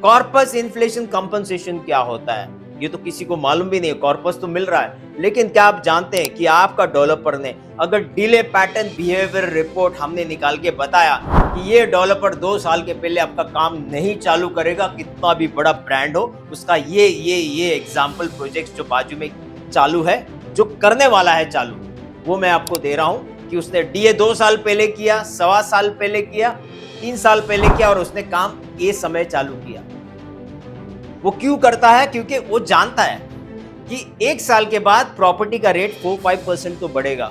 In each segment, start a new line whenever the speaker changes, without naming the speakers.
Corpus inflation compensation क्या होता है? ये तो किसी को मालूम भी नहीं है। कॉर्पस तो मिल रहा है, लेकिन क्या आप जानते हैं कि आपका डेवलपर ने अगर डिले पैटर्न बिहेवियर रिपोर्ट हमने निकाल के बताया कि ये डेवलपर 2 साल के पहले आपका काम नहीं चालू करेगा, कितना भी बड़ा ब्रांड हो, उसका ये एग्जाम्पल प्रोजेक्ट जो बाजू में चालू है, जो करने वाला है चालू, वो मैं आपको दे रहा हूं कि उसने डीए 2 साल पहले किया, 1.25 साल पहले किया, 3 साल पहले किया और उसने काम ये समय चालू किया। वो क्यों करता है? क्योंकि वो जानता है कि 1 साल के बाद प्रॉपर्टी का रेट 4-5% तो बढ़ेगा।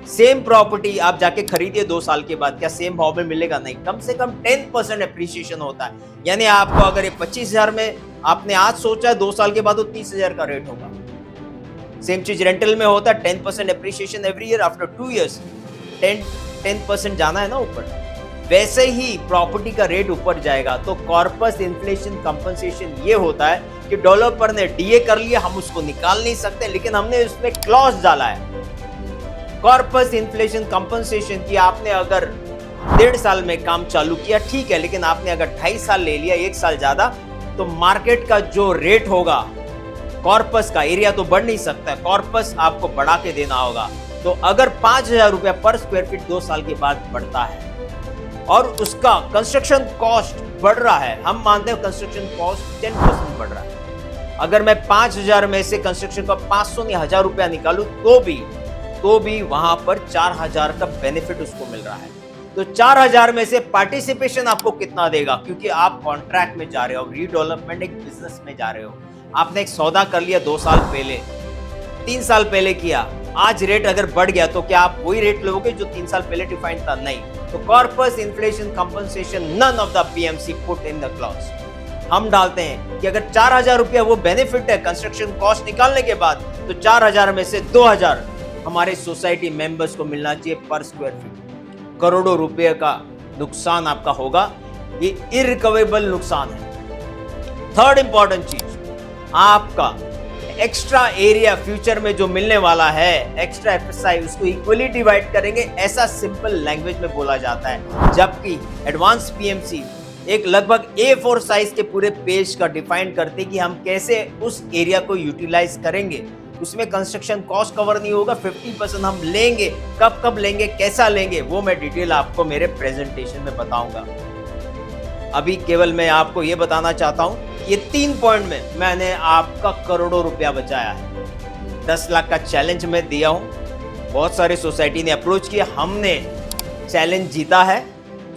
सेम प्रॉपर्टी आप जाके खरीदिए 2 साल के बाद, क्या सेम भाव में मिलेगा? नहीं, कम से कम 10% एप्रिसिएशन होता है। यानी आपको अगर ये 25,000 में आपने आज सोचा है, 2 साल के बाद वो 30,000 का रेट होगा। सेम चीज रेंटल में होता है, 10% appreciation every year, after 2 years 10% जाना है ना ऊपर। वैसे ही प्रॉपर्टी का रेट ऊपर जाएगा तो कॉर्पस इन्फ्लेशन कंपनसेशन ये होता है कि डेवलपर ने डीए कर लिया, हम उसको निकाल नहीं सकते, लेकिन हमने उसमें क्लॉज डाला है कॉर्पस इन्फ्लेशन कंपनसेशन की। आपने अगर 1.5 साल में काम चालू किया, ठीक है, लेकिन आपने अगर 2.5 साल ले लिया, 1 साल ज्यादा, तो मार्केट का जो रेट होगा कॉर्पस का, एरिया तो बढ़ नहीं सकता, कॉर्पस आपको बढ़ा के देना होगा। तो अगर 5,000 रुपया पर स्क्वायर फीट 2 साल के बाद बढ़ता है और उसका कंस्ट्रक्शन कॉस्ट बढ़ रहा है, हम मानते हैं कंस्ट्रक्शन कॉस्ट 10% बढ़ रहा है। अगर मैं 5,000 में से कंस्ट्रक्शन का 500 नहीं 1,000 रुपया निकालूं तो भी वहां पर 4,000 का बेनिफिट उसको मिल रहा है। तो 4,000 में से पार्टिसिपेशन आपको कितना देगा? क्योंकि आप कॉन्ट्रैक्ट में जा रहे हो, रीडेवलपमेंट एक बिजनेस में जा रहे हो। आपने एक सौदा कर लिया 2 साल पहले, 3 साल पहले किया, आज रेट अगर बढ़ गया तो क्या आप वही रेट लोगे जो 3 साल पहले डिफाइंड था? नहीं। तो corpus inflation compensation none of the PMC put in the clause. हम डालते हैं कि अगर 4,000 रुपया वो बेनिफिट है कंस्ट्रक्शन कॉस्ट निकालने के बाद, तो 4,000 में से 2,000 हमारे सोसाइटी मेंबर्स को मिलना चाहिए पर स्क्वायर फीट। करोड़ों रुपए का नुकसान आपका होगा, ये इरिकवेबल नुकसान है। थर्ड इंपॉर्टेंट चीज, आपका एक्स्ट्रा एरिया फ्यूचर में जो मिलने वाला है, एक्स्ट्रा एफएसआई, उसको इक्वली डिवाइड करेंगे, ऐसा सिंपल लैंग्वेज में बोला जाता है। जबकि एडवांस पीएमसी एक लगभग A4 साइज के पूरे पेज का डिफाइन करते कि हम कैसे उस एरिया को यूटिलाइज करेंगे। उसमें कंस्ट्रक्शन कॉस्ट कवर नहीं होगा, 50% हम लेंगे, कब लेंगे, कैसा लेंगे, वो मैं डिटेल आपको मेरे प्रेजेंटेशन में बताऊंगा। अभी केवल मैं आपको ये बताना चाहता हूं, ये 3 पॉइंट में मैंने आपका करोड़ों रुपया बचाया है। 10 लाख का चैलेंज मैं दिया हूं, बहुत सारे सोसाइटी ने अप्रोच किया, हमने चैलेंज जीता है,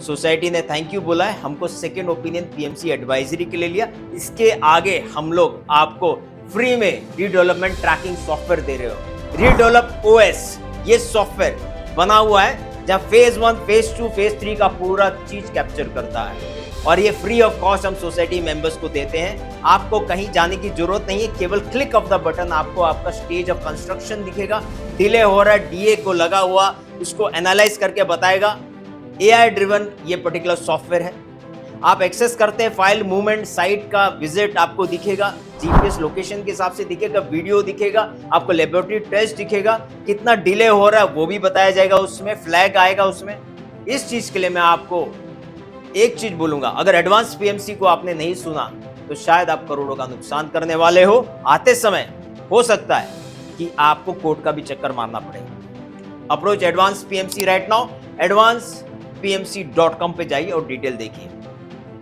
सोसाइटी ने थैंक यू बोला है, हमको सेकेंड ओपिनियन पीएमसी एडवाइजरी के लिए लिया। इसके आगे हम लोग आपको फ्री में रीडेवलपमेंट ट्रैकिंग सॉफ्टवेयर दे रहे हो। रीडेवलप ओएस ये सॉफ्टवेयर बना हुआ है जहां फेज 1, फेज 2, फेज 3 का पूरा चीज कैप्चर करता है और ये फ्री ऑफ कॉस्ट हम सोसाइटी मेंबर्स को देते हैं। आपको कहीं जाने की जरूरत नहीं है, केवल क्लिक ऑफ द बटन आपको आपका स्टेज ऑफ कंस्ट्रक्शन दिखेगा, डिले हो रहा है, डीए को लगा हुआ, उसको एनालाइज करके बताएगा। एआई ड्रिवन ये पर्टिकुलर सॉफ्टवेयर है। आप एक्सेस करते हैं, फाइल मूवमेंट, साइट का विजिट आपको दिखेगा, जीपीएस लोकेशन के हिसाब से दिखेगा, वीडियो दिखेगा, आपको लेबोरेटरी टेस्ट दिखेगा, कितना डिले हो रहा है वो भी बताया जाएगा, उसमें फ्लैग आएगा उसमें। इस चीज के लिए मैं आपको एक चीज बोलूंगा, अगर एडवांस पीएमसी को आपने नहीं सुना तो शायद आप करोड़ों का नुकसान करने वाले हो। आते समय हो सकता है कि आपको कोर्ट का भी चक्कर मारना पड़ेगा। Approach advance PMC right now, advancedpmc.com पे जाइए और डिटेल देखिए।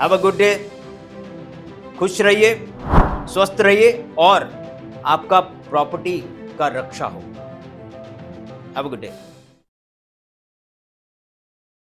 हैव अ गुड डे, खुश रहिए, स्वस्थ रहिए और आपका प्रॉपर्टी का रक्षा हो। Have a good day.